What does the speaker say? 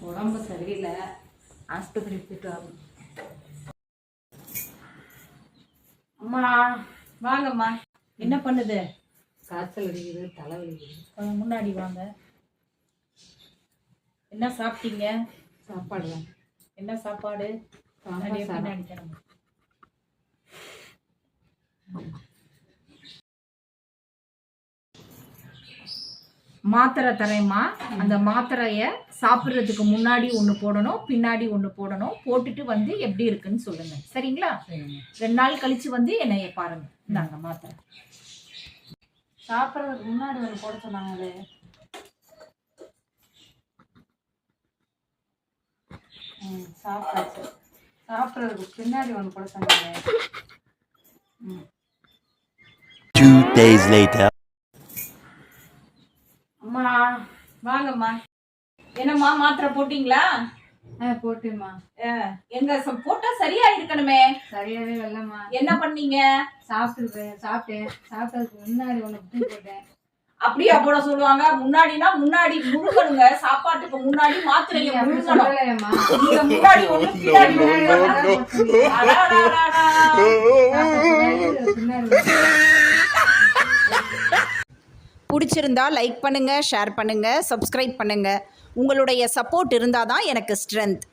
உடம்பு சரியில்லை, ஆஸ்பத்திரி போயிட்டு ஆகும். அம்மா வாங்கம்மா. என்ன பண்ணுது? காய்ச்சல் அடிக்குது, தலைவலிக்குது. முன்னாடி வாங்க. என்ன சாப்பிட்டீங்க? சாப்பாடு தான். என்ன சாப்பாடு? பின்னாடி கிளம்பு. மாத்திரை தரேம்மா. அந்த மாத்திரைய சாப்பிட்றதுக்கு முன்னாடி ஒன்று போடணும், பின்னாடி ஒன்று போடணும். போட்டுட்டு வந்து எப்படி இருக்குன்னு சொல்லுங்க, சரிங்களா? 2 நாள் கழிச்சு வந்து என்னைய பாருங்க. இந்தாங்க மாத்திரை. சாப்பிட்றதுக்கு முன்னாடி ஒன்று போட சொன்னாங்களே. சாப்பிட்டாச்சு. சாப்பிட்றதுக்கு பின்னாடி ஒன்று போட சொன்னாங்க. 2 days later. அம்மா வாங்கம்மா. என்னம்மா மாத்திரை போட்டீங்களா? போட்டுமா. எங்க போட்டா சரியா இருக்கணுமே. சரியாவே இல்லம்மா. என்ன பண்ணீங்க? சாப்பிட்டதுக்கு முன்னாடி ஒன்று போட்டேன். அப்படியா போட சொல்லுவாங்க? முன்னாடினா முன்னாடி முழுக்கணுங்க. சாப்பாட்டுக்கு முன்னாடி மாத்திரையை முழுக்கணும். நீங்க முன்னாடி ஒண்ணு பின்னாடி பிடிச்சிருந்தா லைக் பண்ணுங்க, ஷேர் பண்ணுங்க, சப்ஸ்கிரைப் பண்ணுங்க. உங்களுடைய சப்போர்ட் இருந்தால் தான் எனக்கு ஸ்ட்ரென்த்.